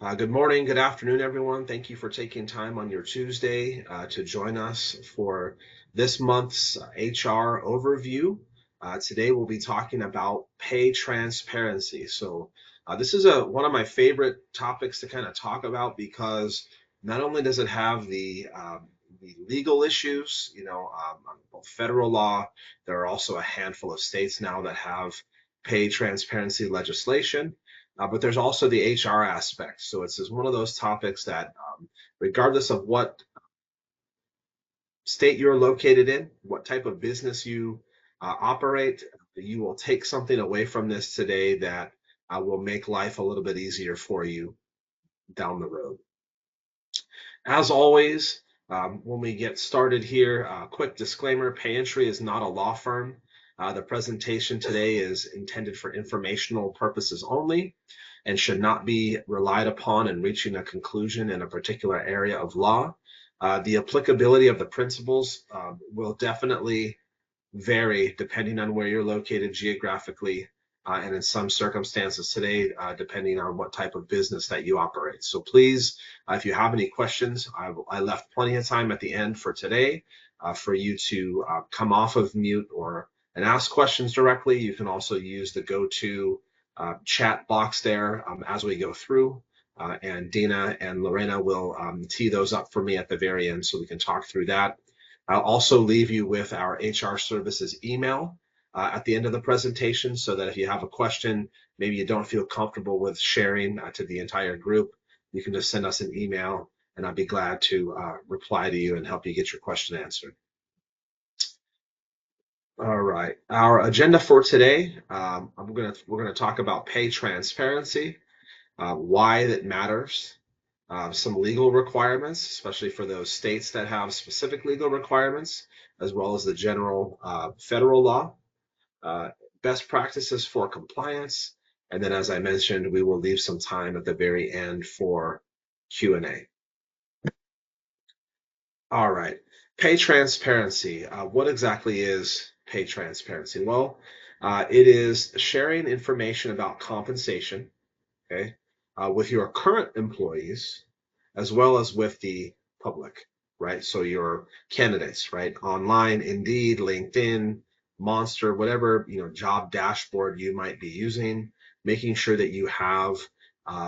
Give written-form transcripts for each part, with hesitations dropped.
Good morning, good afternoon, everyone. Thank you for taking time on your Tuesday to join us for this month's HR overview. Today we'll be talking about pay transparency. This is one of my favorite topics to kind of talk about because not only does it have the legal issues, both federal law, there are also a handful of states now that have pay transparency legislation. But there's also the HR aspect. So it's just one of those topics that, regardless of what state you're located in, what type of business you operate, you will take something away from this today that will make life a little bit easier for you down the road. As always, when we get started here, quick disclaimer, PayEntry is not a law firm. The presentation today is intended for informational purposes only and should not be relied upon in reaching a conclusion in a particular area of law. The applicability of the principles will definitely vary depending on where you're located geographically, and in some circumstances today, depending on what type of business that you operate. So please, if you have any questions, I left plenty of time at the end for today for you to come off of mute and ask questions directly. You can also use the go-to chat box there as we go through. And Dina and Lorena will tee those up for me at the very end so we can talk through that. I'll also leave you with our HR services email at the end of the presentation so that if you have a question, maybe you don't feel comfortable with sharing to the entire group, you can just send us an email and I'd be glad to reply to you and help you get your question answered. All right, our agenda for today, we're gonna talk about pay transparency, why it matters, some legal requirements, especially for those states that have specific legal requirements, as well as the general federal law, uh, best practices for compliance, and then as I mentioned, we will leave some time at the very end for Q&A. All right, pay transparency. What exactly is pay transparency? Well, it is sharing information about compensation, okay, with your current employees as well as with the public, right? So your candidates, right? Online, Indeed, LinkedIn, Monster, whatever, job dashboard you might be using, making sure that you have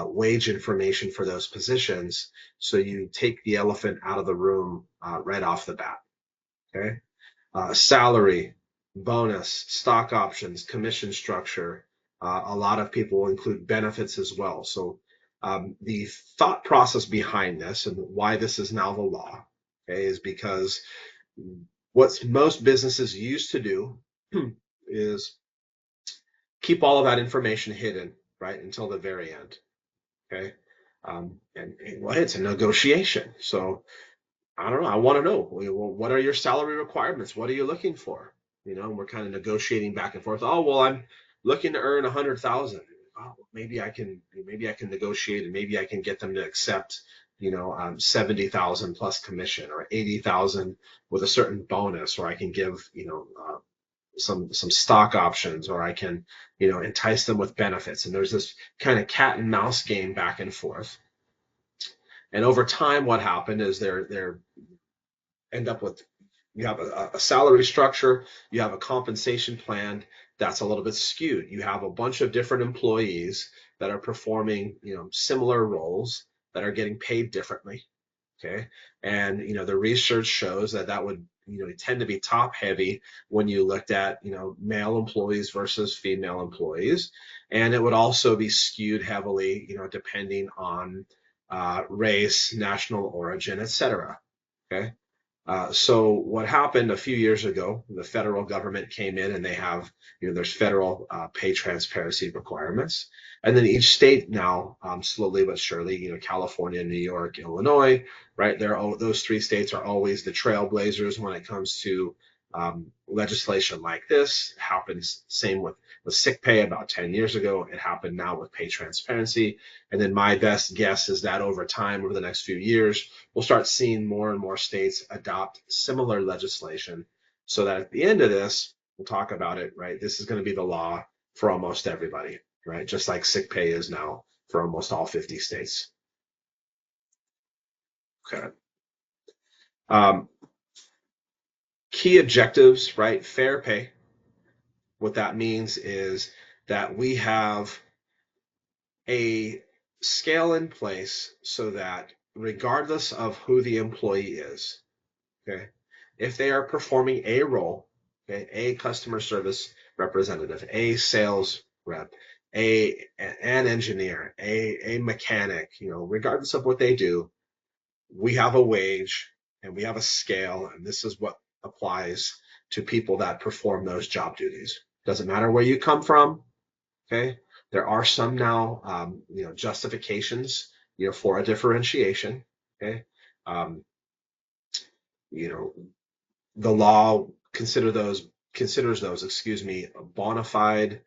wage information for those positions so you take the elephant out of the room right off the bat, okay? Salary, bonus, stock options, commission structure. A lot of people will include benefits as well. So the thought process behind this and why this is now the law, okay, is because what most businesses used to do is keep all of that information hidden, right, until the very end, okay? And well, it's a negotiation. So I don't know. I want to know, well, what are your salary requirements? What are you looking for? And we're kind of negotiating back and forth. Oh, well, I'm looking to earn 100,000. Oh, maybe I can negotiate and maybe I can get them to accept, 70,000 plus commission or 80,000 with a certain bonus, or I can give, some stock options, or I can, entice them with benefits. And there's this kind of cat and mouse game back and forth. And over time, what happened is they're end up with you have a salary structure, you have a compensation plan that's a little bit skewed. You have a bunch of different employees that are performing, similar roles that are getting paid differently. Okay, and the research shows that would tend to be top heavy when you looked at male employees versus female employees, and it would also be skewed heavily depending on race, national origin, etc. Okay, so what happened a few years ago, the federal government came in and they have, there's federal pay transparency requirements. And then each state now, slowly but surely, California, New York, Illinois, right? Those three states are always the trailblazers when it comes to legislation like this. It happens same with sick pay about 10 years ago. It happened now with pay transparency. And then my best guess is that over time, over the next few years, we'll start seeing more and more states adopt similar legislation so that at the end of this, we'll talk about it, right? This is going to be the law for almost everybody, right? Just like sick pay is now for almost all 50 states. Okay. Um, Key objectives, right? Fair pay. What that means is that we have a scale in place so that regardless of who the employee is, okay, if they are performing a role, okay, a customer service representative, a sales rep, an engineer, a mechanic, regardless of what they do, we have a wage and we have a scale, and this is what applies to people that perform those job duties. Doesn't matter where you come from, okay? There are some now, justifications, for a differentiation, okay? Um, you know, the law considers those, a bona fide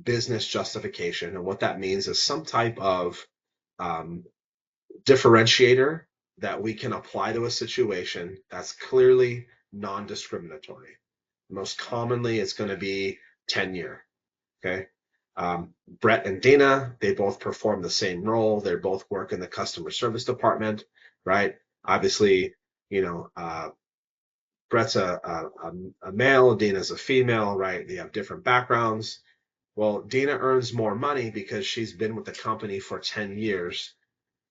business justification, and what that means is some type of um, differentiator that we can apply to a situation that's clearly non-discriminatory. Most commonly, it's going to be tenure. Okay. Brett and Dana, they both perform the same role. They both work in the customer service department, right? Obviously, you know, uh, Brett's a male, Dana's a female, right? They have different backgrounds. Well, Dana earns more money because she's been with the company for 10 years.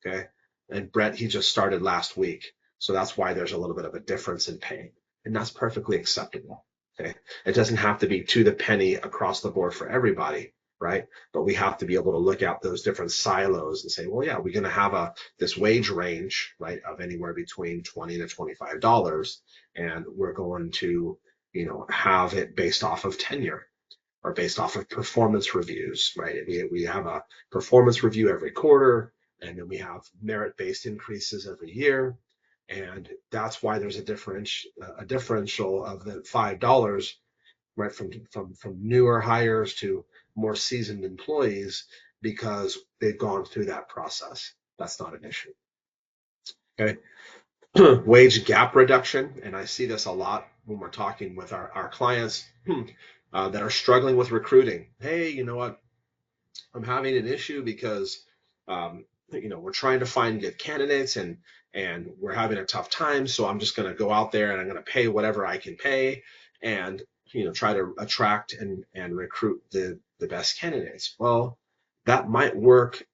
Okay. And Brett, he just started last week. So that's why there's a little bit of a difference in pay. And that's perfectly acceptable. Okay. It doesn't have to be to the penny across the board for everybody, right? But we have to be able to look at those different silos and say, well, yeah, we're going to have this wage range, right, of anywhere between $20 to $25, and we're going to, have it based off of tenure or based off of performance reviews, right? We have a performance review every quarter, and then we have merit-based increases every year. And that's why there's a differential of the $5, right, from newer hires to more seasoned employees, because they've gone through that process. That's not an issue. Okay. Wage gap reduction, and I see this a lot when we're talking with our clients that are struggling with recruiting. Hey, you know what? I'm having an issue because we're trying to find good candidates, and we're having a tough time. So I'm just going to go out there and I'm going to pay whatever I can pay, and try to attract and recruit the best candidates. Well, that might work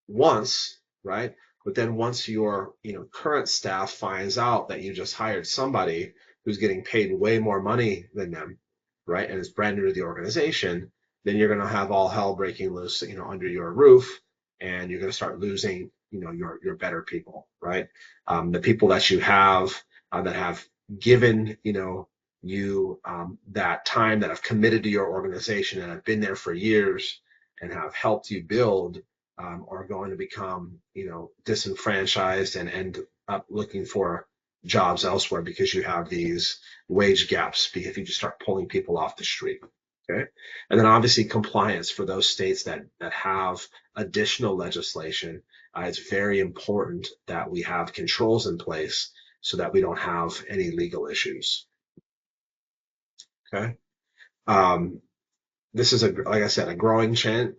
once, right? But then once your current staff finds out that you just hired somebody who's getting paid way more money than them, right, and is brand new to the organization, then you're going to have all hell breaking loose, under your roof, and you're going to start losing, your better people, right? The people that you have that have given, you that time, that have committed to your organization and have been there for years and have helped you build, are going to become, disenfranchised and end up looking for jobs elsewhere because you have these wage gaps if you just start pulling people off the street. Okay. And then obviously compliance for those states that have additional legislation. It's very important that we have controls in place so that we don't have any legal issues. Okay. Um, this is like I said, a growing trend.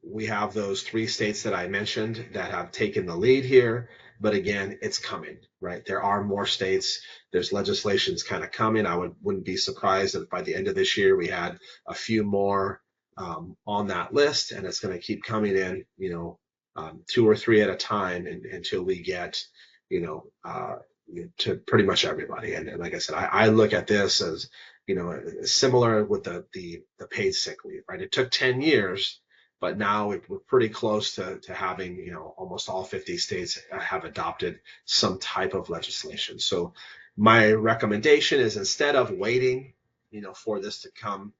We have those three states that I mentioned that have taken the lead here, but again, it's coming, right? There are more states. There's legislations kind of coming. Wouldn't be surprised if by the end of this year we had a few more on that list, and it's going to keep coming in, two or three at a time until we get, you know, uh, to pretty much everybody. And like I said, I look at this as, similar with the paid sick leave, right? It took 10 years, but now we're pretty close to having, almost all 50 states have adopted some type of legislation. So my recommendation is, instead of waiting, for this to come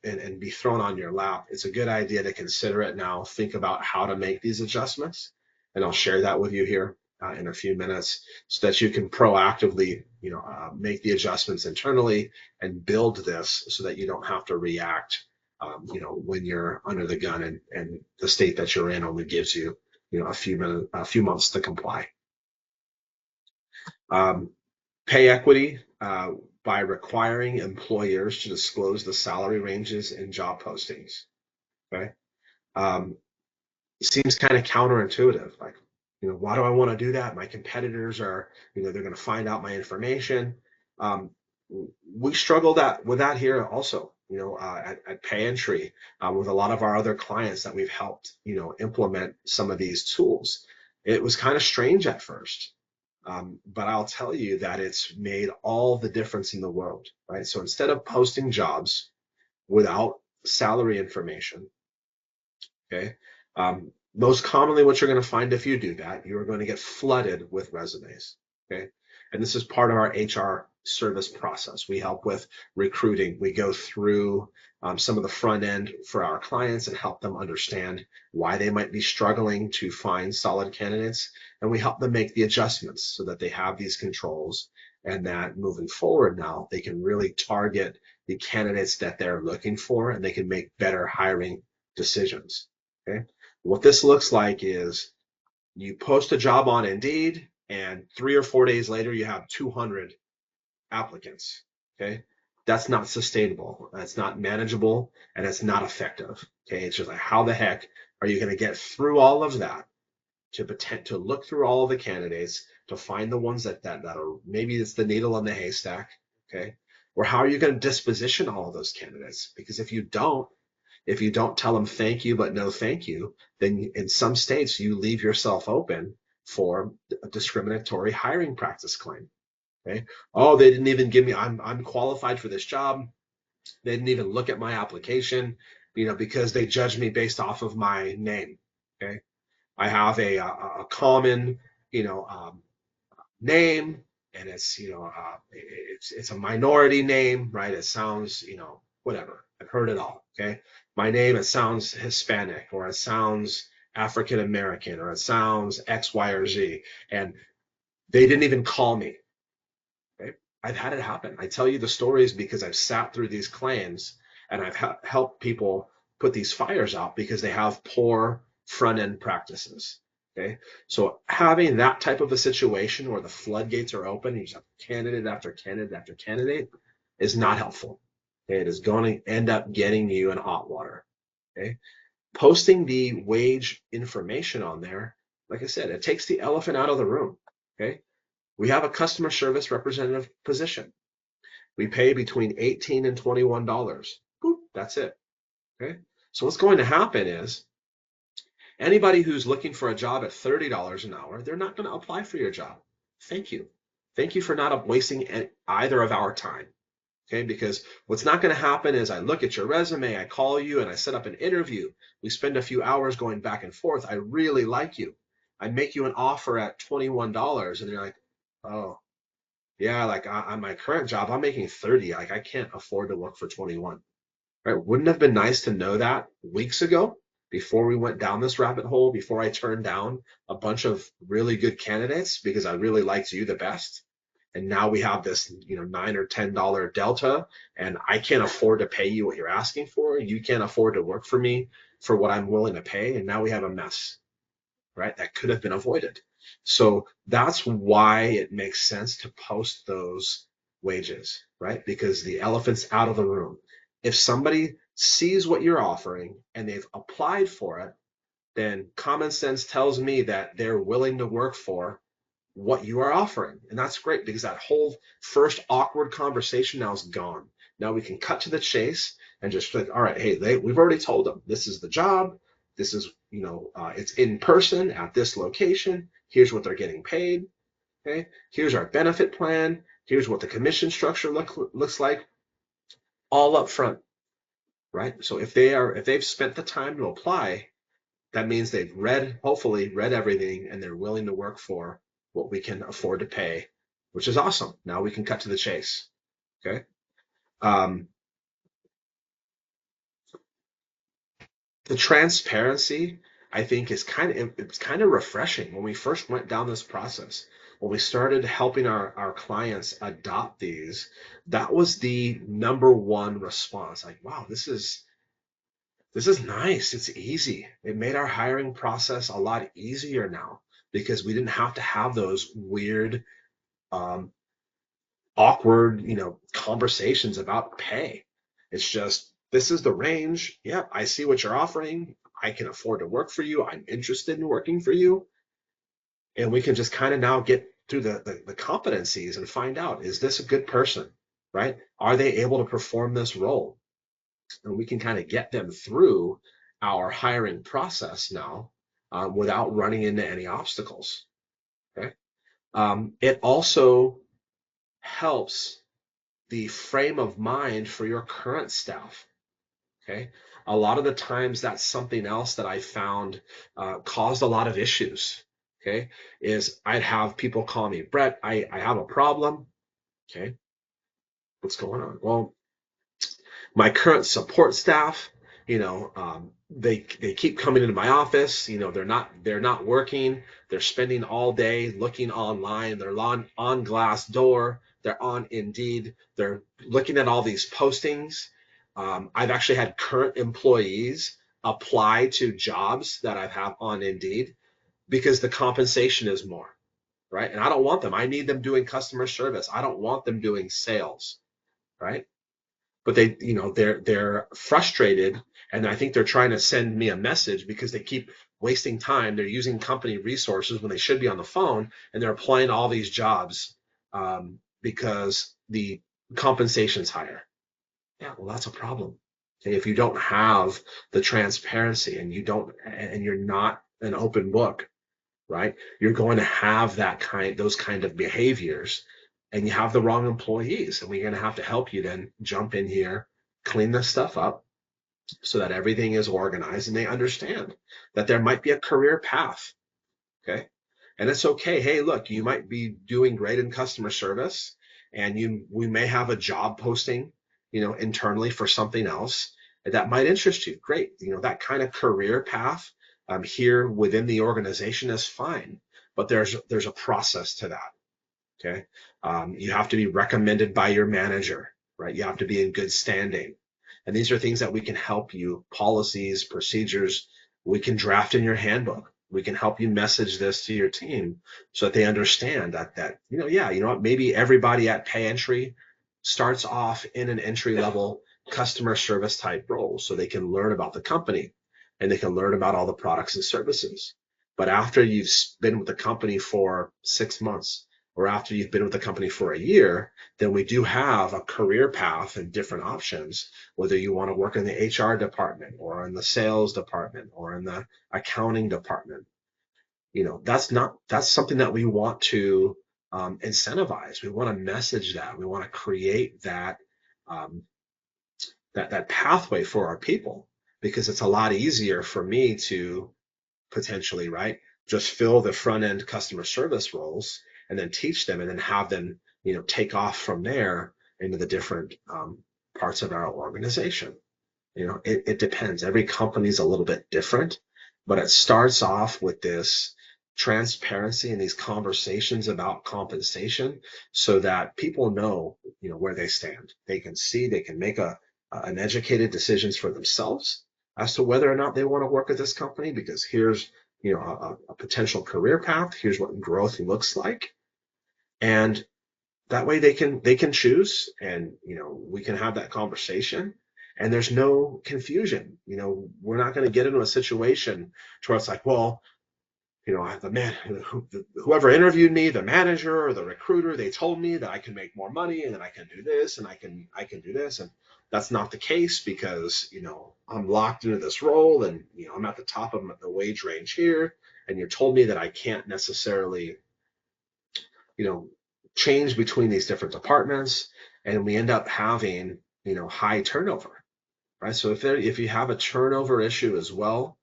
and be thrown on your lap, it's a good idea to consider it now. Think about how to make these adjustments, and I'll share that with you here in a few minutes, so that you can proactively, make the adjustments internally and build this so that you don't have to react, when you're under the gun, and the state that you're in only gives you, a few months to comply. Um, Pay equity, by requiring employers to disclose the salary ranges in job postings. Okay. Um, it seems kind of counterintuitive. Like, Why do I want to do that? My competitors are, they're going to find out my information. Um, we struggle with that here also, at Pay Entry, with a lot of our other clients that we've helped, implement some of these tools. It was kind of strange at first, but I'll tell you that it's made all the difference in the world, right? So instead of posting jobs without salary information, okay, most commonly what you're going to find if you do that, you're going to get flooded with resumes, okay? And this is part of our HR service process. We help with recruiting. We go through some of the front end for our clients and help them understand why they might be struggling to find solid candidates. And we help them make the adjustments so that they have these controls and that moving forward now, they can really target the candidates that they're looking for and they can make better hiring decisions. Okay. What this looks like is you post a job on Indeed, and 3 or 4 days later, you have 200 applicants. Okay. That's not sustainable. That's not manageable, and it's not effective. Okay. It's just like, how the heck are you going to get through all of that to pretend to look through all of the candidates to find the ones that are maybe it's the needle in the haystack. Okay. Or how are you going to disposition all of those candidates? Because if you don't tell them thank you, but no thank you, then in some states you leave yourself open for a discriminatory hiring practice claim. Okay. Oh, they didn't even give me, I'm qualified for this job. They didn't even look at my application, because they judged me based off of my name. Okay. I have a common, you know, name, and it's a minority name, right? It sounds, whatever. I've heard it all. Okay, my name, it sounds Hispanic, or it sounds African American, or it sounds X, Y, or Z, and they didn't even call me. Okay, I've had it happen. I tell you the stories because I've sat through these claims and I've helped people put these fires out because they have poor front end practices. Okay, so having that type of a situation where the floodgates are open, you just have candidate after candidate after candidate, is not helpful. Okay, it is going to end up getting you in hot water. Okay, posting the wage information on there, like I said, it takes the elephant out of the room. Okay, we have a customer service representative position. We pay between $18 and $21. Boop, that's it. Okay. So what's going to happen is anybody who's looking for a job at $30 an hour, they're not going to apply for your job. Thank you. Thank you for not wasting either of our time. Okay, because what's not going to happen is I look at your resume, I call you, and I set up an interview. We spend a few hours going back and forth. I really like you. I make you an offer at $21, and you're like, oh, yeah, like on my current job, I'm making 30. Like I can't afford to work for 21. Right? Wouldn't it have been nice to know that weeks ago before we went down this rabbit hole, before I turned down a bunch of really good candidates because I really liked you the best. And now we have this, $9 or $10 delta, and I can't afford to pay you what you're asking for. You can't afford to work for me for what I'm willing to pay. And now we have a mess, right? That could have been avoided. So that's why it makes sense to post those wages, right? Because the elephant's out of the room. If somebody sees what you're offering and they've applied for it, then common sense tells me that they're willing to work for what you are offering. And that's great because that whole first awkward conversation now is gone. Now we can cut to the chase and just like, all right, hey, we've already told them this is the job. This is, it's in person at this location. Here's what they're getting paid. Okay. Here's our benefit plan. Here's what the commission structure looks like, all up front, right? So if they've spent the time to apply, that means they've hopefully read everything, and they're willing to work for what we can afford to pay, which is awesome. Now we can cut to the chase. Okay. Um, the transparency, I think, it's kind of refreshing when we first went down this process. When we started helping our clients adopt these, that was the number one response. Like, wow, this is nice. It's easy. It made our hiring process a lot easier now because we didn't have to have those weird, um, awkward, conversations about pay. It's just, this is the range. Yeah, I see what you're offering. I can afford to work for you. I'm interested in working for you. And we can just kind of now get through the competencies and find out, is this a good person, right? Are they able to perform this role? And we can kind of get them through our hiring process now without running into any obstacles. Okay. It also helps the frame of mind for your current staff. Okay. A lot of the times that's something else that I found caused a lot of issues. Okay. Is I'd have people call me, Brett, I have a problem. Okay. What's going on? Well, my current support staff, they keep coming into my office. They're not working. They're spending all day looking online. They're on Glassdoor. They're on Indeed. They're looking at all these postings. I've actually had current employees apply to jobs that I have on Indeed because the compensation is more, right? And I don't want them. I need them doing customer service. I don't want them doing sales, right? But they're frustrated, and I think they're trying to send me a message because they keep wasting time. They're using company resources when they should be on the phone, and they're applying to all these jobs because the compensation's higher. Yeah, well, that's a problem. Okay, if you don't have the transparency and you're not an open book, right? You're going to have those kind of behaviors, and you have the wrong employees, and we're going to have to help you then jump in here, clean this stuff up so that everything is organized and they understand that there might be a career path. Okay. And it's okay. Hey, look, you might be doing great in customer service, and we may have a job posting, internally for something else that might interest you. Great. That kind of career path here within the organization is fine, but there's a process to that. Okay. You have to be recommended by your manager, right? You have to be in good standing. And these are things that we can help you, policies, procedures, we can draft in your handbook. We can help you message this to your team so that they understand yeah, maybe everybody at pay entry starts off in an entry level customer service type role so they can learn about the company and they can learn about all the products and services. But after you've been with the company for 6 months, or after you've been with the company for a year, then we do have a career path and different options, whether you want to work in the HR department or in the sales department or in the accounting department. That's something that we want to incentivize. We want to message that. We want to create um, that pathway for our people, because it's a lot easier for me to potentially, right, just fill the front end customer service roles and then teach them and then have them, take off from there into the different parts of our organization. It depends. Every company is a little bit different, but it starts off with this transparency and these conversations about compensation so that people know, where they stand. They can see, they can make an educated decisions for themselves as to whether or not they want to work at this company, because here's, a potential career path. Here's what growth looks like. And that way they can choose, and we can have that conversation, and there's no confusion. We're not going to get into a situation where it's like, well, the man, whoever interviewed me, the manager or the recruiter, they told me that I can make more money and that I can do this and I can do this. And that's not the case, because I'm locked into this role, and I'm at the top of the wage range here, and you told me that I can't necessarily you know, change between these different departments, and we end up having, high turnover, right? So if you have a turnover issue as well,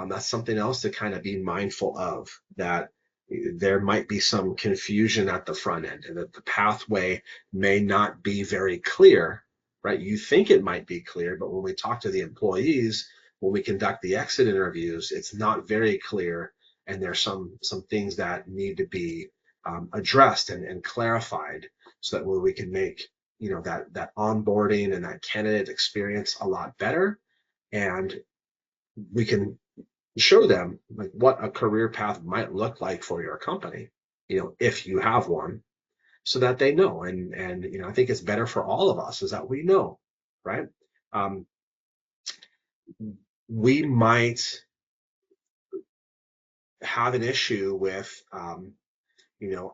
that's something else to kind of be mindful of, that there might be some confusion at the front end, and that the pathway may not be very clear, right? You think it might be clear, but when we talk to the employees, when we conduct the exit interviews, it's not very clear, and there's some things that need to be addressed and clarified, so that we can make that onboarding and that candidate experience a lot better, and we can show them like what a career path might look like for your company, if you have one, so that they know. And I think it's better for all of us is that we know, right? um, we might have an issue with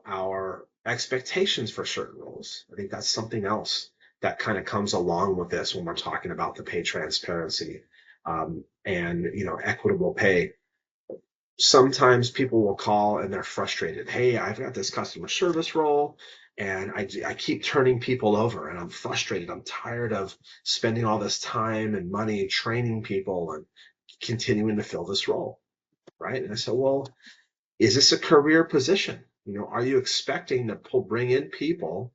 our expectations for certain roles. I think that's something else that kind of comes along with this when we're talking about the pay transparency and equitable pay. Sometimes people will call and they're frustrated. Hey, I've got this customer service role and I keep turning people over and I'm frustrated. I'm tired of spending all this time and money training people and continuing to fill this role, right? And I said, well, is this a career position? Are you expecting to bring in people,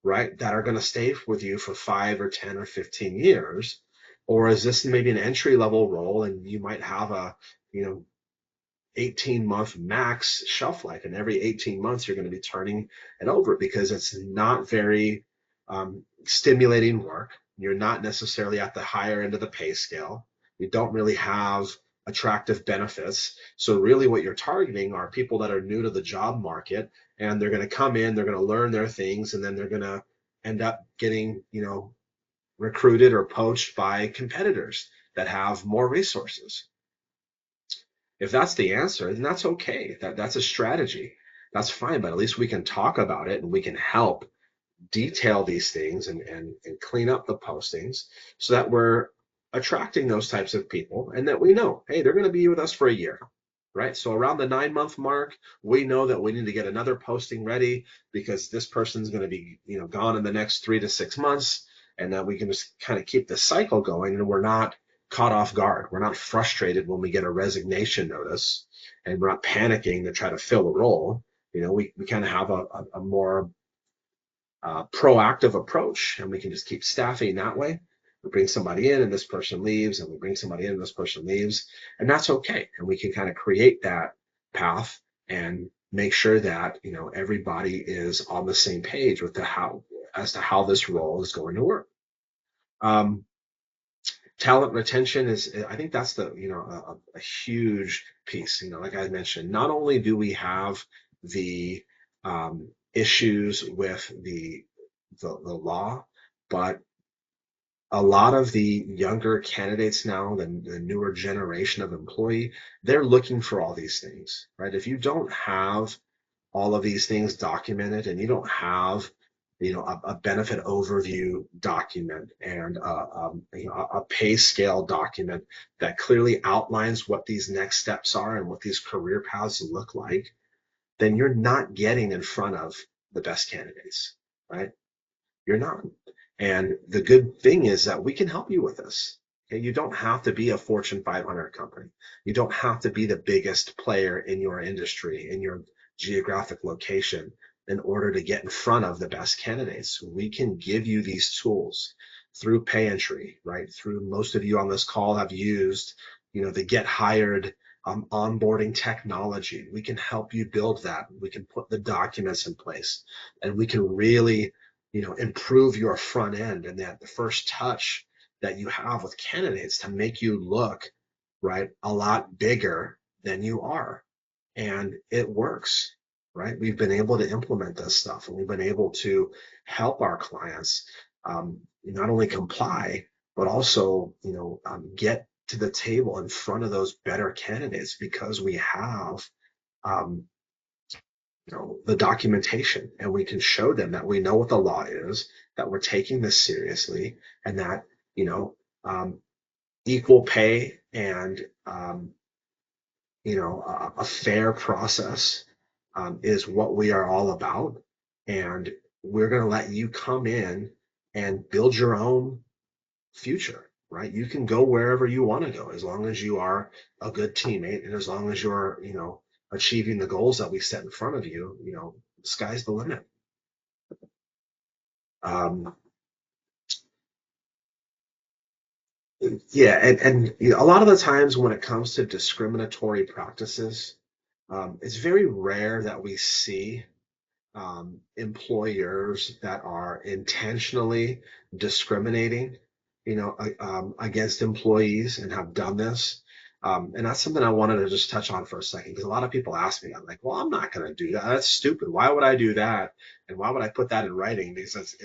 right, that are going to stay with you for 5 or 10 or 15 years? Or is this maybe an entry level role and you might have a, you know, 18-month max shelf life, and every 18 months you're going to be turning it over because it's not very stimulating work. You're not necessarily at the higher end of the pay scale. You don't really have attractive benefits. So really what you're targeting are people that are new to the job market, and they're going to come in, they're going to learn their things, and then they're going to end up getting, recruited or poached by competitors that have more resources. If that's the answer, then that's okay. That's a strategy. That's fine, but at least we can talk about it and we can help detail these things and clean up the postings so that we're attracting those types of people and that we know, hey, they're going to be with us for a year, right? So around the 9 month mark, we know that we need to get another posting ready because this person's going to be, gone in the next 3 to 6 months, and that we can just kind of keep the cycle going and we're not caught off guard. We're not frustrated when we get a resignation notice and we're not panicking to try to fill a role. We kind of have a more proactive approach, and we can just keep staffing that way. We bring somebody in and this person leaves, and we bring somebody in and this person leaves, and that's okay. And we can kind of create that path and make sure that everybody is on the same page with the how as to how this role is going to work. Um, Talent retention is, I think that's a huge piece. Like I mentioned, not only do we have the issues with the law, but a lot of the younger candidates now, the newer generation of employee, they're looking for all these things, right? If you don't have all of these things documented and you don't have a benefit overview document and a pay scale document that clearly outlines what these next steps are and what these career paths look like, then you're not getting in front of the best candidates, right? You're not. And the good thing is that we can help you with this. Okay? You don't have to be a Fortune 500 company. You don't have to be the biggest player in your industry, in your geographic location, in order to get in front of the best candidates. We can give you these tools through pay entry, right? Through most of you on this call have used, the Get Hired onboarding technology. We can help you build that. We can put the documents in place, and we can really improve your front end and that the first touch that you have with candidates to make you look right a lot bigger than you are. And it works, right? We've been able to implement this stuff, and we've been able to help our clients not only comply, but also, get to the table in front of those better candidates because we have um, the documentation, and we can show them that we know what the law is, that we're taking this seriously, and that you know um, equal pay and a fair process is what we are all about. And we're going to let you come in and build your own future, right? You can go wherever you want to go as long as you are a good teammate and as long as you're, achieving the goals that we set in front of you, the sky's the limit. Um, yeah, and a lot of the times when it comes to discriminatory practices, it's very rare that we see employers that are intentionally discriminating, against employees and have done this. And that's something I wanted to just touch on for a second because a lot of people ask me, I'm like, well, I'm not going to do that. That's stupid. Why would I do that? And why would I put that in writing? Because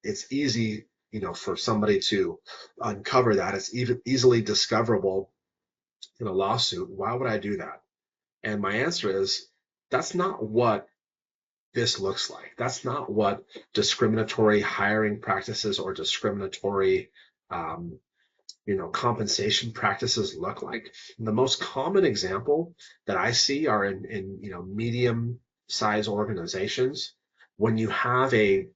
it's easy, for somebody to uncover that. It's even easily discoverable in a lawsuit. Why would I do that? And my answer is that's not what this looks like. That's not what discriminatory hiring practices or discriminatory um, compensation practices look like. The most common example that I see are in medium size organizations when you have a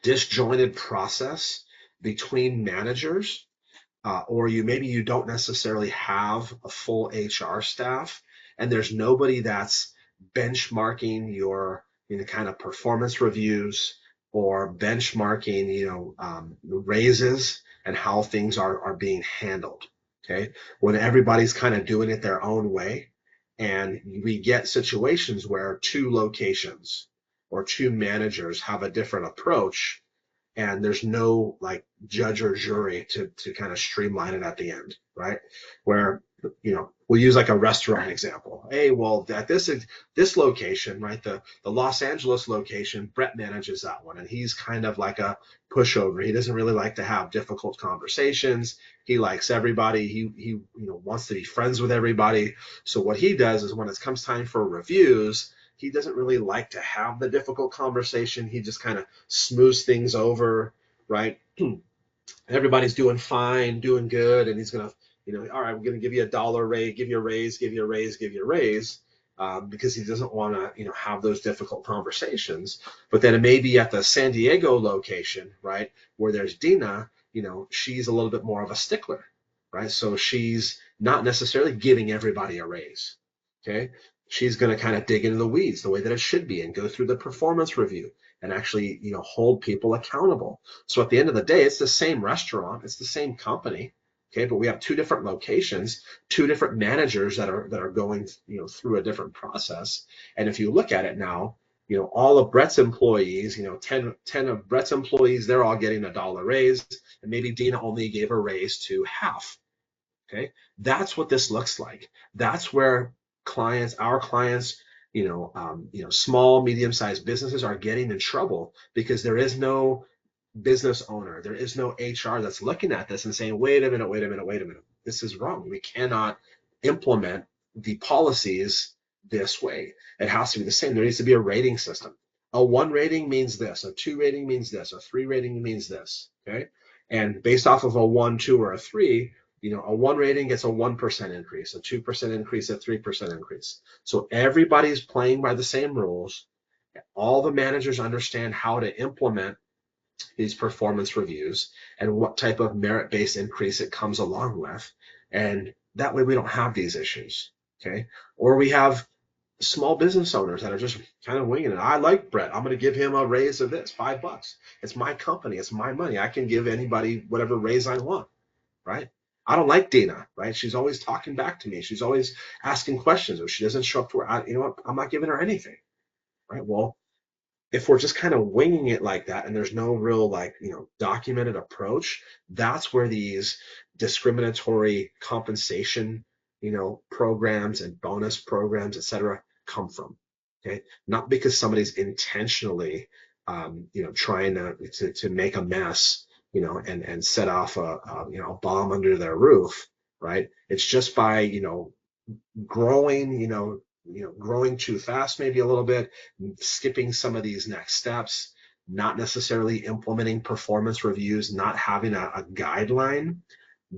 disjointed process between managers, or maybe you don't necessarily have a full HR staff, and there's nobody that's benchmarking your kind of performance reviews or benchmarking raises and how things are being handled. Okay, when everybody's kind of doing it their own way, and we get situations where two locations or two managers have a different approach, and there's no like judge or jury to kind of streamline it at the end, right? Where we'll use like a restaurant example. Hey, well, at this location, right, the Los Angeles location, Brett manages that one, and he's kind of like a pushover. He doesn't really like to have difficult conversations. He likes everybody. He wants to be friends with everybody. So what he does is when it comes time for reviews, he doesn't really like to have the difficult conversation. He just kind of smooths things over, right? Everybody's doing fine, doing good, and he's gonna, all right, we're gonna give you $1 raise, give you a raise, give you a raise, give you a raise, because he doesn't want to, have those difficult conversations. But then it may be at the San Diego location, right, where there's Dina, she's a little bit more of a stickler, right? So she's not necessarily giving everybody a raise, okay? She's going to kind of dig into the weeds the way that it should be and go through the performance review and actually, hold people accountable. So at the end of the day, it's the same restaurant, it's the same company, okay, but we have two different locations, two different managers that are going, through a different process. And if you look at it now, all of Brett's employees, 10 of Brett's employees, they're all getting $1 raise, and maybe Dina only gave a raise to half. Okay, that's what this looks like. That's where our clients, small, medium-sized businesses are getting in trouble because there is no business owner, there is no HR that's looking at this and saying, wait a minute, wait a minute, wait a minute. This is wrong. We cannot implement the policies this way. It has to be the same. There needs to be a rating system. A 1 rating means this, a 2 rating means this, a 3 rating means this. Okay. And based off of a 1, 2, or a 3, a 1 rating gets a 1% increase, a 2% increase, a 3% increase. So everybody's playing by the same rules. All the managers understand how to implement these performance reviews and what type of merit-based increase it comes along with. And that way we don't have these issues. Okay. Or we have small business owners that are just kind of winging it. I like Brett. I'm going to give him a raise of this, $5. It's my company. It's my money. I can give anybody whatever raise I want. Right. I don't like Dana, right? She's always talking back to me. She's always asking questions. If she doesn't show up to her, you know what? I'm not giving her anything. Right. Well, if we're just kind of winging it like that and there's no real documented approach, that's where these discriminatory compensation programs and bonus programs, etc., come from. Okay, not because somebody's intentionally trying to make a mess, and set off a bomb under their roof, right? It's just by growing, growing too fast, maybe a little bit, skipping some of these next steps, not necessarily implementing performance reviews, not having a guideline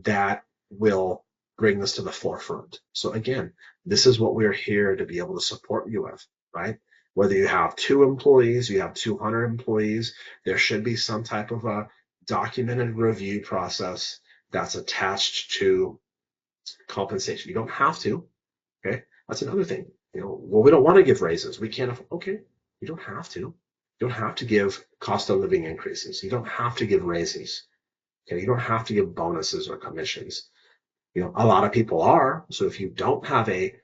that will bring this to the forefront. So again, this is what we're here to be able to support you with, right? Whether you have 2 employees, you have 200 employees, there should be some type of a documented review process that's attached to compensation. You don't have to. Okay, that's another thing. Well, we don't want to give raises. We can't. Okay, you don't have to. You don't have to give cost of living increases. You don't have to give raises. Okay, you don't have to give bonuses or commissions. A lot of people are. So if you don't have a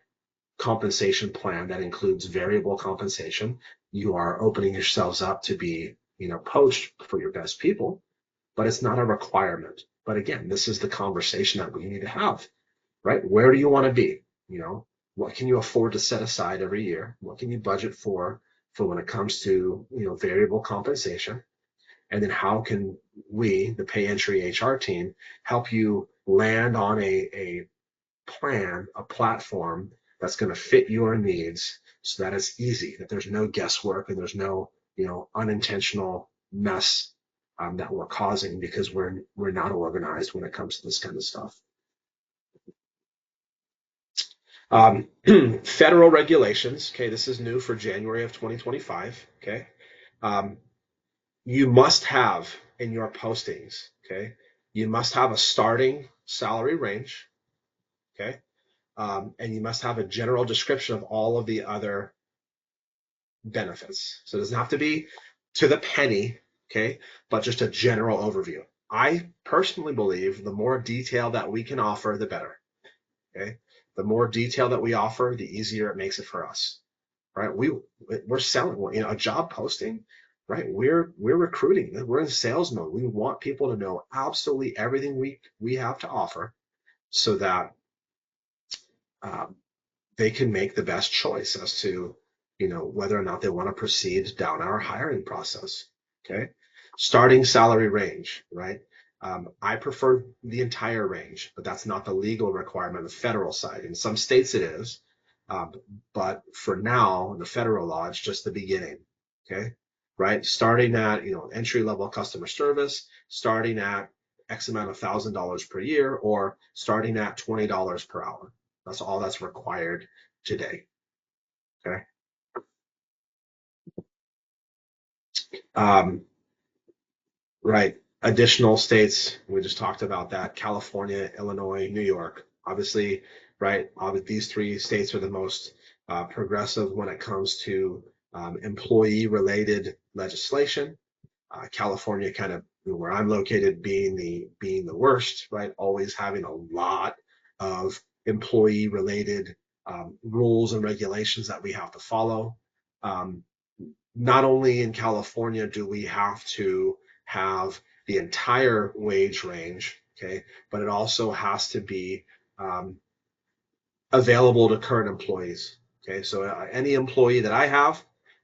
compensation plan that includes variable compensation, you are opening yourselves up to be, poached for your best people. But it's not a requirement. But again, this is the conversation that we need to have, right? Where do you want to be? What can you afford to set aside every year? What can you budget for when it comes to, variable compensation? And then how can we, the pay entry HR team, help you land on a plan, a platform that's going to fit your needs so that it's easy, that there's no guesswork and there's no, unintentional mess that we're causing because we're not organized when it comes to this kind of stuff. Federal regulations. Okay, this is new for January of 2025. Okay, um, you must have in your postings. Okay, you must have a starting salary range. Okay, and you must have a general description of all of the other benefits. So it doesn't have to be to the penny, okay, but just a general overview. I personally believe the more detail that we can offer, the better. Okay, the more detail that we offer, the easier it makes it for us. Right? We're selling, a job posting. Right? We're recruiting. We're in sales mode. We want people to know absolutely everything we have to offer, so that um, they can make the best choice as to, whether or not they want to proceed down our hiring process. Okay. Starting salary range, right? I prefer the entire range, but that's not the legal requirement on the federal side. In some states it is. Um, but for now, the federal law, it's just the beginning. Okay. Right. Starting at, entry level customer service, starting at X amount of $1,000 per year, or starting at $20 per hour. That's all that's required today. Okay. Um, right. Additional states, we just talked about that. California, Illinois, New York. Obviously, right. These three states are the most progressive when it comes to employee related legislation. California, kind of where I'm located, being the worst, right? Always having a lot of employee related rules and regulations that we have to follow. Um, Not only in California do we have to have the entire wage range, okay, but it also has to be um, available to current employees. Okay, so any employee that I have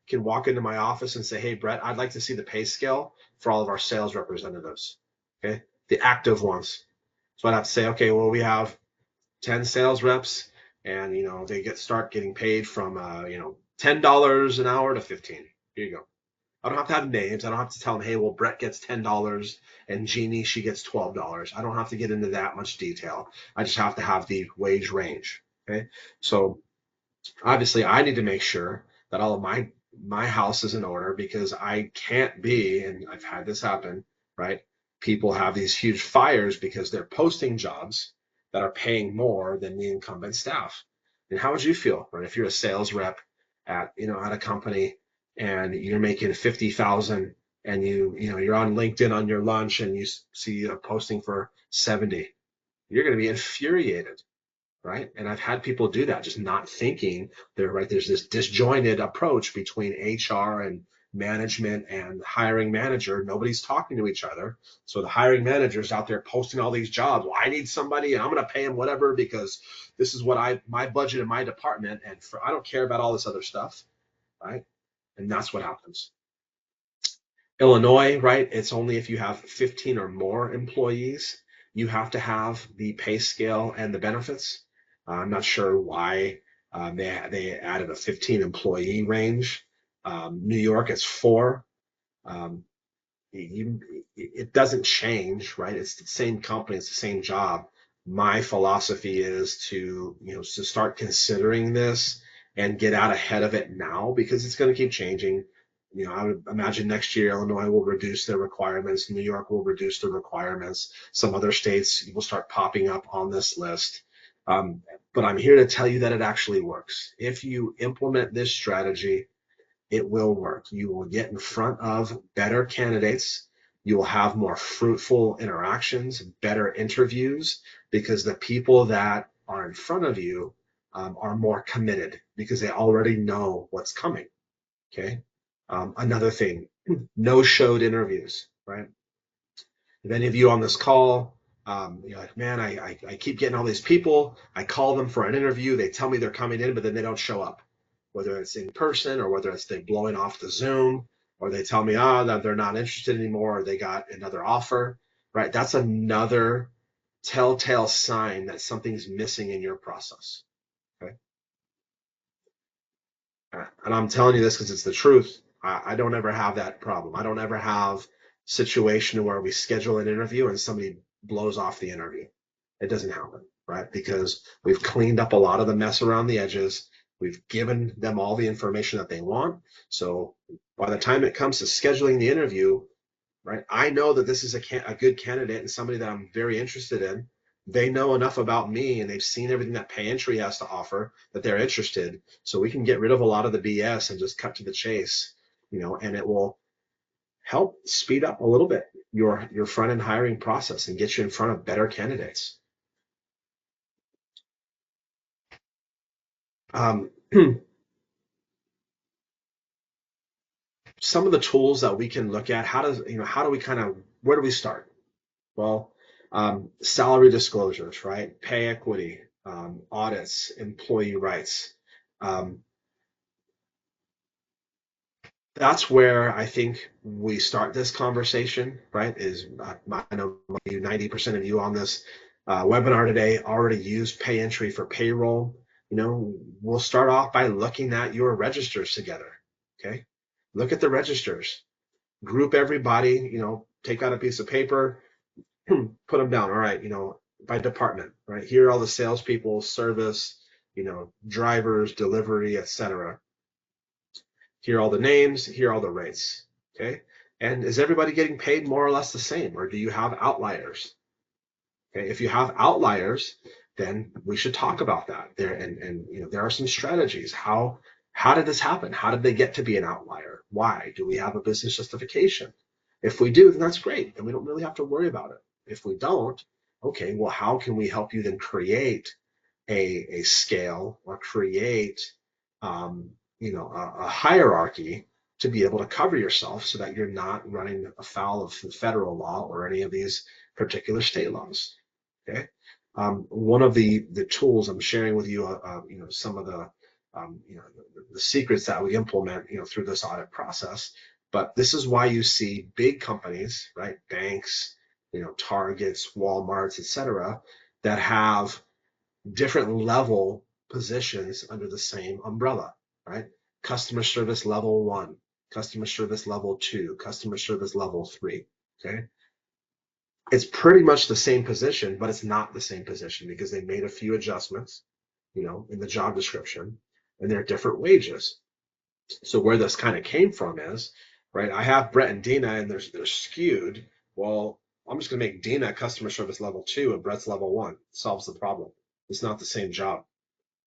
can walk into my office and say, "Hey, Brett, I'd like to see the pay scale for all of our sales representatives." Okay, the active ones. So I'd have to say, "Okay, well, we have 10 sales reps, and they start getting paid from $10 an hour to 15. Here you go. I don't have to have names. I don't have to tell them, hey, well, Brett gets $10 and Jeannie, she gets $12. I don't have to get into that much detail. I just have to have the wage range. Okay. So obviously I need to make sure that all of my house is in order, because I can't be, and I've had this happen, right? People have these huge fires because they're posting jobs that are paying more than the incumbent staff. And how would you feel, right? If you're a sales rep at a company and you're making 50,000, and you're on LinkedIn on your lunch and you see a posting for 70, you're going to be infuriated, right? And I've had people do that, just not thinking they're right. There's this disjointed approach between HR and management and hiring manager. Nobody's talking to each other. So the hiring manager's out there posting all these jobs. Well, I need somebody and I'm going to pay him whatever because this is what my budget in my department. And I don't care about all this other stuff, right? And that's what happens. Illinois, right? It's only if you have 15 or more employees, you have to have the pay scale and the benefits. I'm not sure why they added a 15 employee range. New York, it's 4. Um, you, it doesn't change, right? It's the same company, it's the same job. My philosophy is to start considering this and get out ahead of it now, because it's going to keep changing. I would imagine next year Illinois will reduce their requirements, New York will reduce their requirements, some other states will start popping up on this list. Um, but I'm here to tell you that it actually works. If you implement this strategy, it will work. You will get in front of better candidates. You will have more fruitful interactions, better interviews, because the people that are in front of you are more committed because they already know what's coming. Okay. Another thing, no showed interviews, right? If any of you on this call, you're like, man, I keep getting all these people. I call them for an interview. They tell me they're coming in, but then they don't show up, whether it's in person or whether it's they blowing off the Zoom, or they tell me, that they're not interested anymore, or they got another offer, right? That's another telltale sign that something's missing in your process. Okay. And I'm telling you this because it's the truth. I don't ever have that problem. I don't ever have situation where we schedule an interview and somebody blows off the interview. It doesn't happen, right? Because we've cleaned up a lot of the mess around the edges. We've given them all the information that they want. So by the time it comes to scheduling the interview, right? I know that this is a good candidate and somebody that I'm very interested in. They know enough about me and they've seen everything that pay entry has to offer that they're interested. So we can get rid of a lot of the BS and just cut to the chase, and it will help speed up a little bit your front end hiring process and get you in front of better candidates. Um, some of the tools that we can look at, how do we where do we start? Well, salary disclosures, right? Pay equity, audits, employee rights. Um, that's where I think we start this conversation, right? I know 90% of you on this webinar today already use pay entry for payroll. We'll start off by looking at your registers together. Okay. Look at the registers, group everybody, take out a piece of paper, put them down. All right, by department, right? Here are all the salespeople, service, drivers, delivery, etc. Here are all the names. Here are all the rates. Okay. And is everybody getting paid more or less the same, or do you have outliers? Okay. If you have outliers, then we should talk about that there. And there are some strategies. How did this happen? How did they get to be an outlier? Why? Do we have a business justification? If we do, then that's great. And we don't really have to worry about it. If we don't, okay, well, how can we help you then create a scale or create um, a hierarchy to be able to cover yourself so that you're not running afoul of the federal law or any of these particular state laws. Okay. One of the tools I'm sharing with you, some of the secrets that we implement, through this audit process. But this is why you see big companies, right? Banks, Targets, Walmarts, etc., that have different level positions under the same umbrella, right? Customer service level 1, customer service level 2, customer service level 3. Okay. It's pretty much the same position, but it's not the same position because they made a few adjustments, in the job description, and they're different wages. So where this kind of came from is, right, I have Brett and Dina and they're skewed. Well, I'm just going to make Dina customer service level 2 and Brett's level 1. Solves the problem. It's not the same job.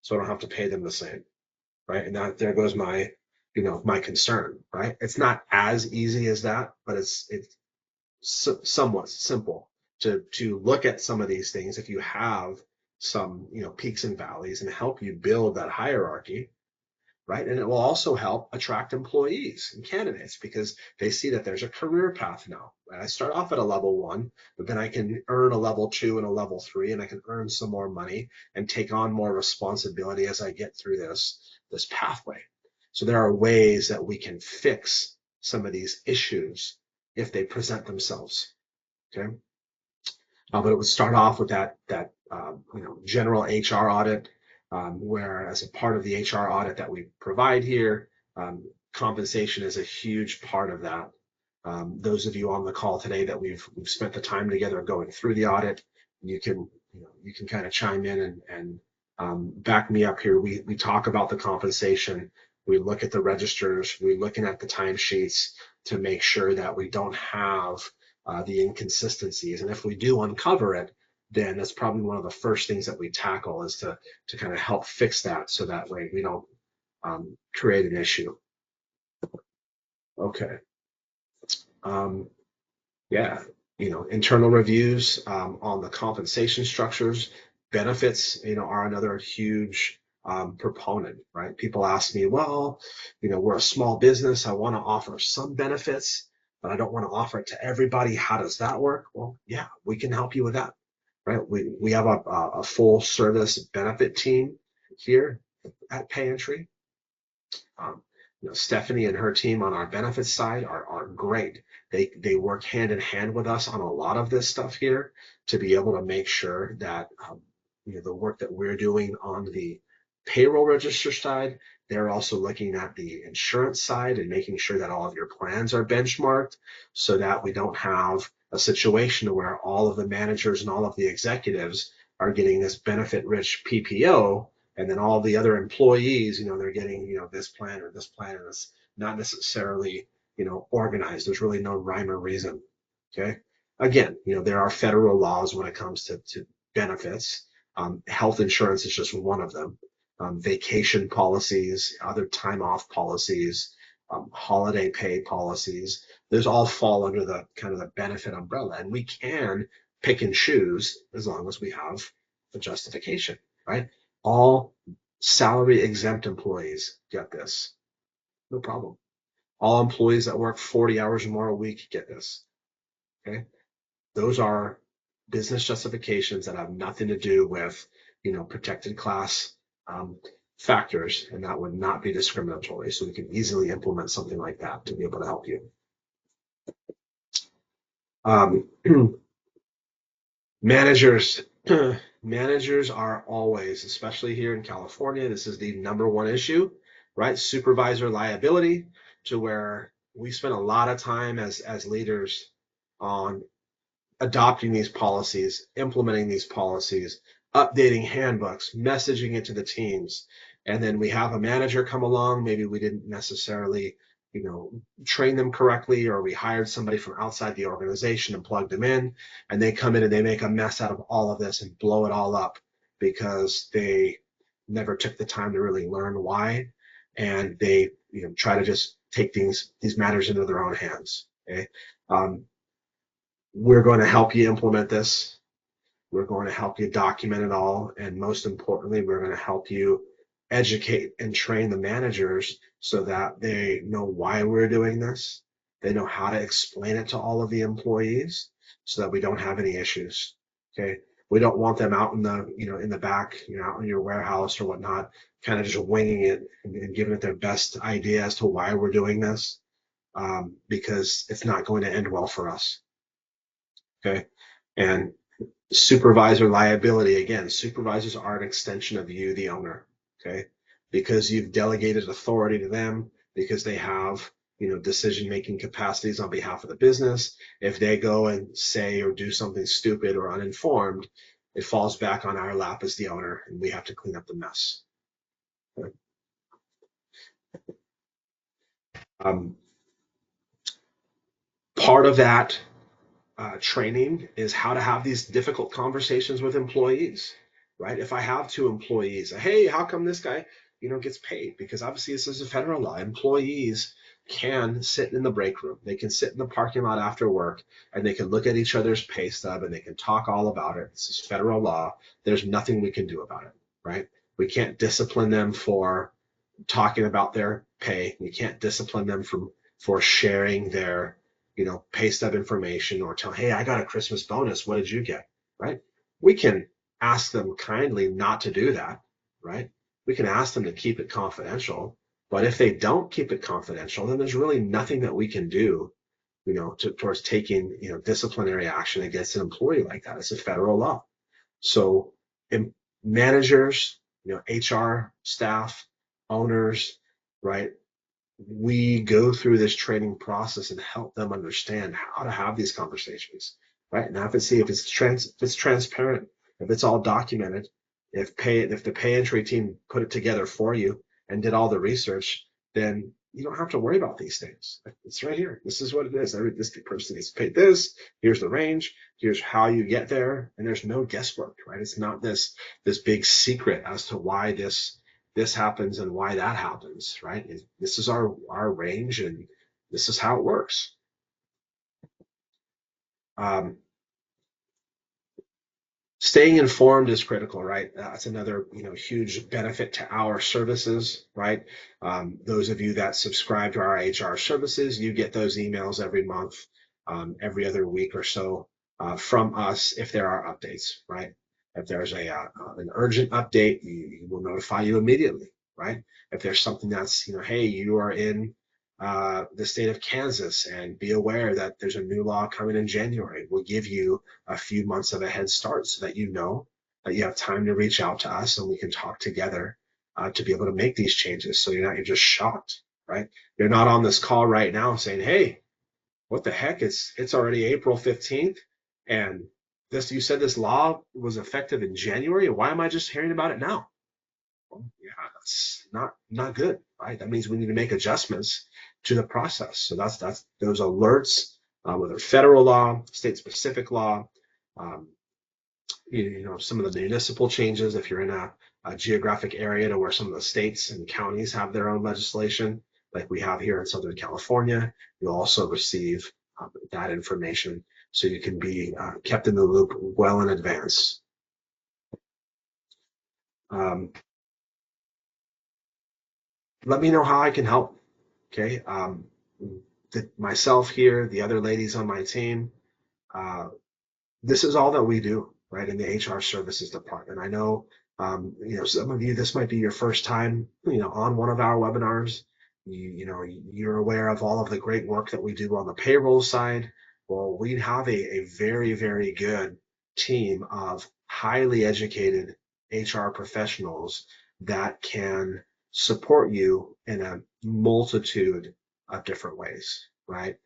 So I don't have to pay them the same, right? And that there goes my concern, right? It's not as easy as that, but it's somewhat simple to look at some of these things if you have some peaks and valleys and help you build that hierarchy, right? And it will also help attract employees and candidates because they see that there's a career path now. Right? I start off at a level 1, but then I can earn a level 2 and a level 3, and I can earn some more money and take on more responsibility as I get through this pathway. So there are ways that we can fix some of these issues if they present themselves. Okay. But it would start off with that general HR audit, where as a part of the HR audit that we provide here, compensation is a huge part of that. Those of you on the call today that we've spent the time together going through the audit, you can kind of chime in and back me up here. We talk about the compensation. We look at the registers. We're looking at the timesheets to make sure that we don't have the inconsistencies. And if we do uncover it, then that's probably one of the first things that we tackle is to kind of help fix that so that way we don't create an issue. Okay. Um, yeah, internal reviews on the compensation structures, benefits, are another huge proponent, right? People ask me, well, we're a small business. I want to offer some benefits, but I don't want to offer it to everybody. How does that work? Well, yeah, we can help you with that, right? We have a full service benefit team here at Pay Entry. Um, Stephanie and her team on our benefits side are great. They work hand in hand with us on a lot of this stuff here to be able to make sure that the work that we're doing on the payroll register side, they're also looking at the insurance side and making sure that all of your plans are benchmarked so that we don't have a situation where all of the managers and all of the executives are getting this benefit rich PPO, and then all the other employees, they're getting, this plan or this plan, and it's not necessarily, organized. There's really no rhyme or reason. Okay. Again, there are federal laws when it comes to benefits. Health insurance is just one of them. Vacation policies, other time off policies, holiday pay policies. Those all fall under the kind of the benefit umbrella, and we can pick and choose as long as we have a justification, right? All salary exempt employees get this, no problem. All employees that work 40 hours or more a week get this. Okay. Those are business justifications that have nothing to do with, protected class um, factors, and that would not be discriminatory. So we can easily implement something like that to be able to help you. Um, managers, managers are always, especially here in California, this is the number one issue, right? Supervisor liability, to where we spend a lot of time as leaders on adopting these policies, implementing these policies, updating handbooks, messaging it to the teams. And then we have a manager come along. Maybe we didn't necessarily, train them correctly, or we hired somebody from outside the organization and plugged them in, and they come in and they make a mess out of all of this and blow it all up because they never took the time to really learn why, and they, try to just take these matters into their own hands. Okay. We're going to help you implement this. We're going to help you document it all. And most importantly, we're going to help you educate and train the managers so that they know why we're doing this. They know how to explain it to all of the employees so that we don't have any issues. Okay. We don't want them out in the, in the back, out in your warehouse or whatnot, kind of just winging it and giving it their best idea as to why we're doing this, because it's not going to end well for us. Okay. And supervisor liability, again, supervisors are an extension of you, the owner. Okay. Because you've delegated authority to them, because they have, decision making capacities on behalf of the business. If they go and say or do something stupid or uninformed, it falls back on our lap as the owner, and we have to clean up the mess. Okay. Um, Part of that training is how to have these difficult conversations with employees, right? If I have two employees, hey, how come this guy, gets paid? Because obviously this is a federal law. Employees can sit in the break room. They can sit in the parking lot after work, and they can look at each other's pay stub, and they can talk all about it. This is federal law. There's nothing we can do about it, right? We can't discipline them for talking about their pay. We can't discipline them for sharing their, pay stub information, or tell, hey, I got a Christmas bonus. What did you get? Right? We can ask them kindly not to do that, right? We can ask them to keep it confidential. But if they don't keep it confidential, then there's really nothing that we can do, towards taking, disciplinary action against an employee like that. It's a federal law. So managers, HR staff, owners, right? We go through this training process and help them understand how to have these conversations, right? Now, if it's transparent, if it's all documented, if the pay entry team put it together for you and did all the research, then you don't have to worry about these things. It's right here. This is what it is. This person gets paid this. Here's the range. Here's how you get there. And there's no guesswork, right? It's not this big secret as to why this happens and why that happens, right? This is our range, and this is how it works. Um, Staying informed is critical, right? That's another, huge benefit to our services, right? Those of you that subscribe to our HR services, you get those emails every month, every other week or so, from us if there are updates, right? If there's an urgent update, we will notify you immediately, right? If there's something that's, hey, you are in the state of Kansas, and be aware that there's a new law coming in January. We'll give you a few months of a head start so that you know that you have time to reach out to us and we can talk together to be able to make these changes. So you're just shocked, right? You're not on this call right now saying, hey, what the heck? It's already April 15th, and this you said this law was effective in January. Why am I just hearing about it now? Well, yeah, that's not good, right? That means we need to make adjustments to the process. So that's those alerts, whether federal law, state specific law, um, some of the municipal changes. If you're in a geographic area to where some of the states and counties have their own legislation, like we have here in Southern California, you'll also receive that information so you can be kept in the loop well in advance. Um, Let me know how I can help. Okay. Myself here, the other ladies on my team, uh, this is all that we do, right, in the HR services department. I know, some of you, this might be your first time, on one of our webinars. You're aware of all of the great work that we do on the payroll side. Well, we have a very, very good team of highly educated HR professionals that can support you in a multitude of different ways, right?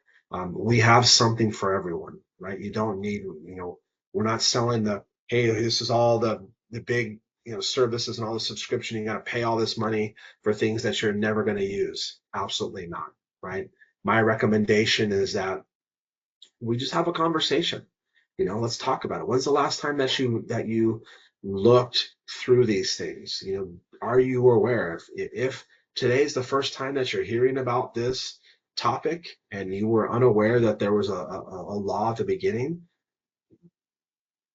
We have something for everyone, right? You don't need, we're not selling hey, this is all the big, services and all the subscription. You got to pay all this money for things that you're never going to use. Absolutely not, right? My recommendation is that we just have a conversation. Let's talk about it. When's the last time that you looked through these things? Are you aware if today's the first time that you're hearing about this topic and you were unaware that there was a law at the beginning?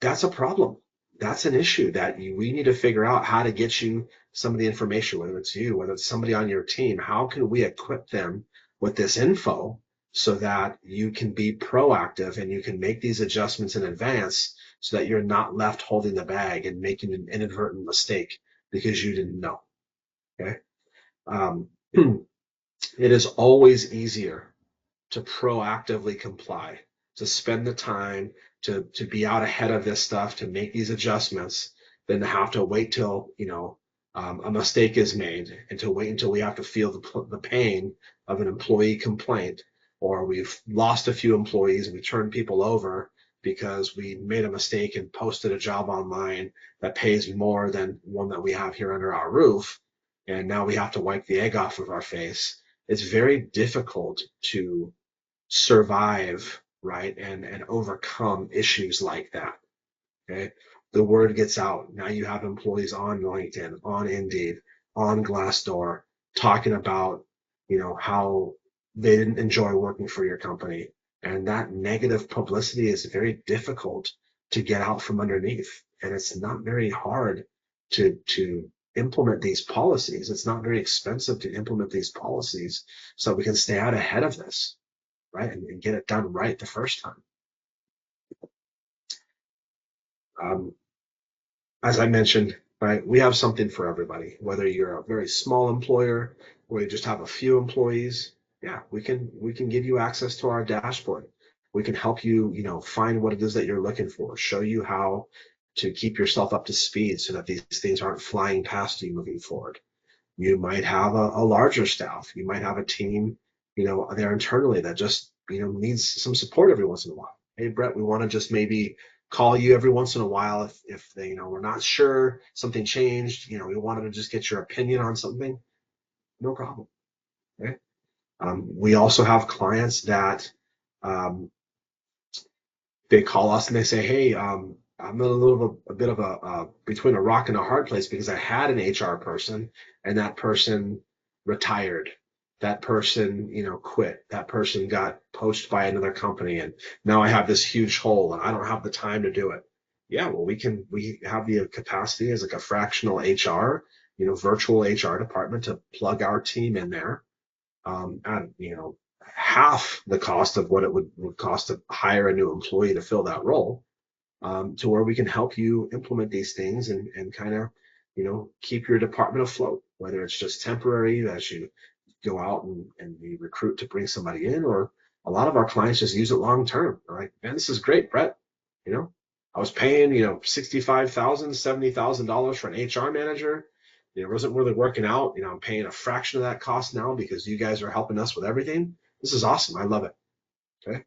That's a problem. That's an issue that we need to figure out how to get you some of the information, whether it's you, whether it's somebody on your team. How can we equip them with this info so that you can be proactive and you can make these adjustments in advance so that you're not left holding the bag and making an inadvertent mistake because you didn't know. Okay. Um, it is always easier to proactively comply, to spend the time to be out ahead of this stuff, to make these adjustments, than to have to wait till a mistake is made and to wait until we have to feel the pain of an employee complaint, or we've lost a few employees and we turn people over because we made a mistake and posted a job online that pays more than one that we have here under our roof, and now we have to wipe the egg off of our face. It's very difficult to survive, right, and overcome issues like that. Okay, the word gets out. Now you have employees on LinkedIn, on Indeed, on Glassdoor, talking about how they didn't enjoy working for your company, and that negative publicity is very difficult to get out from underneath, and it's not very hard to implement these policies. It's not very expensive to implement these policies so we can stay out ahead of this, right, and get it done right the first time. Um, as I mentioned, right, we have something for everybody. Whether you're a very small employer or you just have a few employees, yeah, we can give you access to our dashboard. We can help you, find what it is that you're looking for, show you how to keep yourself up to speed so that these things aren't flying past you moving forward. You might have a larger staff. You might have a team, there internally that just, needs some support every once in a while. Hey, Brett, we want to just maybe call you every once in a while if they, we're not sure, something changed, we wanted to just get your opinion on something. No problem. Okay. We also have clients that um, they call us and they say, hey, I'm in a bit of a between a rock and a hard place because I had an HR person and that person retired. That person, quit. That person got poached by another company, and now I have this huge hole and I don't have the time to do it. Yeah, well, we have the capacity as like a fractional HR, virtual HR department to plug our team in there at half the cost of what it would cost to hire a new employee to fill that role, to where we can help you implement these things and kind of keep your department afloat, whether it's just temporary as you go out and you recruit to bring somebody in, or a lot of our clients just use it long term. They're like, man, this is great, Brett. you know I was paying $65,000, $70,000 for an HR manager, It wasn't really working out. I'm paying a fraction of that cost now because you guys are helping us with everything. This is awesome. I love it. Okay.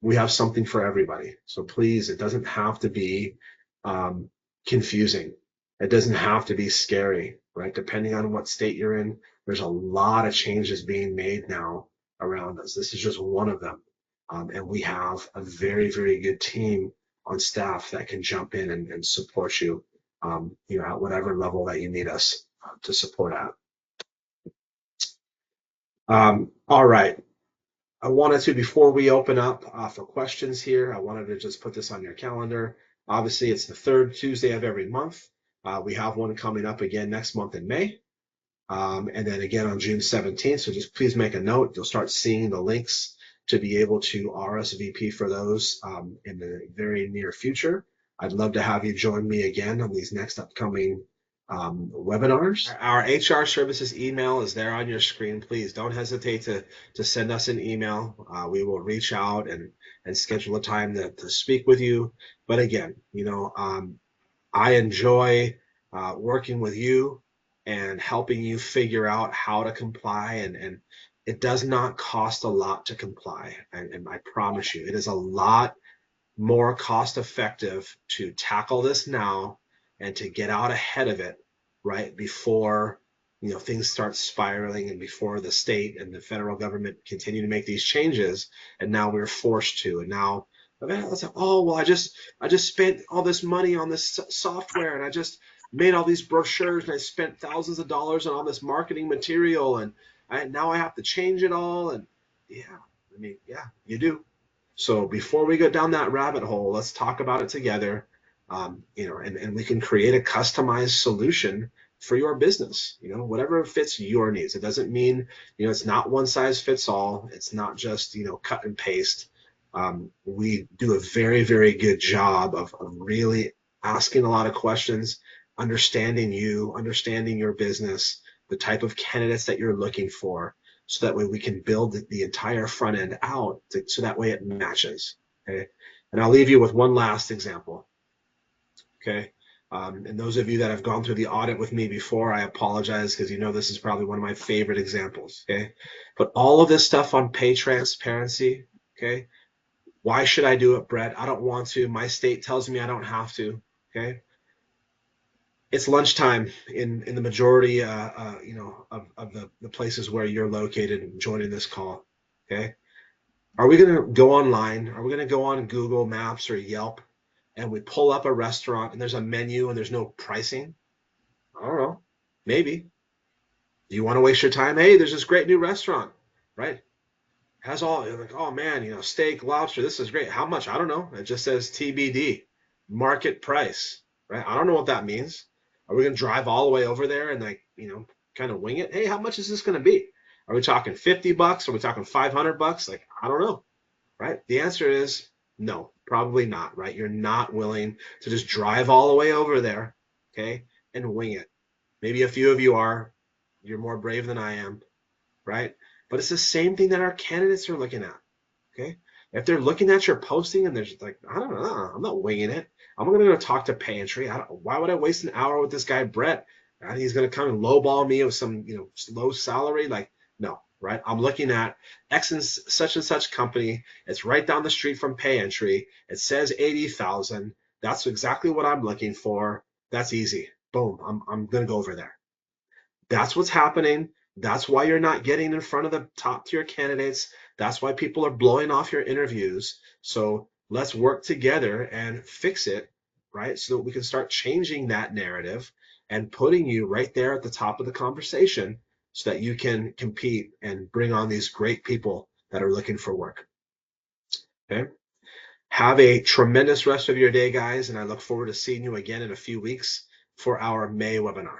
We have something for everybody. So please, it doesn't have to be um, confusing. It doesn't have to be scary, right? Depending on what state you're in, there's a lot of changes being made now around us. This is just one of them. And we have a very, very good team on staff that can jump in and support you, at whatever level that you need us to support at. All right. I wanted to, before we open up for questions here, I wanted to just put this on your calendar. Obviously, it's the third Tuesday of every month. We have one coming up again next month in May, and then again on June 17th. So just please make a note. You'll start seeing the links to be able to RSVP for those in the very near future. I'd love to have you join me again on these next upcoming webinars. Our HR services email is there on your screen. Please don't hesitate to send us an email. We will reach out and schedule a time to speak with you. But again, I enjoy working with you and helping you figure out how to comply. And it does not cost a lot to comply. And I promise you, it is a lot more cost effective to tackle this now and to get out ahead of it, right, before things start spiraling and before the state and the federal government continue to make these changes, and now we're forced to. And now it's like, oh well, I just spent all this money on this software, and I just made all these brochures, and I spent thousands of dollars on all this marketing material, and now I have to change it all. And yeah, yeah, you do. So before we go down that rabbit hole, let's talk about it together. And we can create a customized solution for your business, whatever fits your needs. It doesn't mean, it's not one size fits all. It's not just, cut and paste. We do a very, very good job of really asking a lot of questions, understanding you, understanding your business, the type of candidates that you're looking for, so that way we can build the entire front end out so that way it matches. Okay. And I'll leave you with one last example. Okay. And those of you that have gone through the audit with me before, I apologize because this is probably one of my favorite examples. Okay. But all of this stuff on pay transparency, okay. Why should I do it, Brett? I don't want to. My state tells me I don't have to. Okay. It's lunchtime in the majority, of the places where you're located and joining this call. Okay. Are we going to go online? Are we going to go on Google Maps or Yelp and we pull up a restaurant and there's a menu and there's no pricing? I don't know. Maybe. Do you want to waste your time? Hey, there's this great new restaurant, right? Has all, you're like, oh man, steak, lobster, this is great. How much? I don't know. It just says TBD, market price, right? I don't know what that means. Are we going to drive all the way over there and kind of wing it? Hey, how much is this going to be? Are we talking $50? Are we talking $500? Like, I don't know, right? The answer is no, probably not, right? You're not willing to just drive all the way over there, okay, and wing it. Maybe a few of you are. You're more brave than I am, right? But it's the same thing that our candidates are looking at. Okay. If they're looking at your posting and they're just like, I don't know, I'm not winging it. I'm going to go talk to Pantry. Why would I waste an hour with this guy, Brett? And he's going to come and lowball me with some, low salary. Like, no, right? I'm looking at X and such company. It's right down the street from Pantry. It says 80,000. That's exactly what I'm looking for. That's easy. Boom. I'm going to go over there. That's what's happening. That's why you're not getting in front of the top tier candidates. That's why people are blowing off your interviews. So let's work together and fix it, right? So that we can start changing that narrative and putting you right there at the top of the conversation so that you can compete and bring on these great people that are looking for work. Okay. Have a tremendous rest of your day, guys, and I look forward to seeing you again in a few weeks for our May webinar.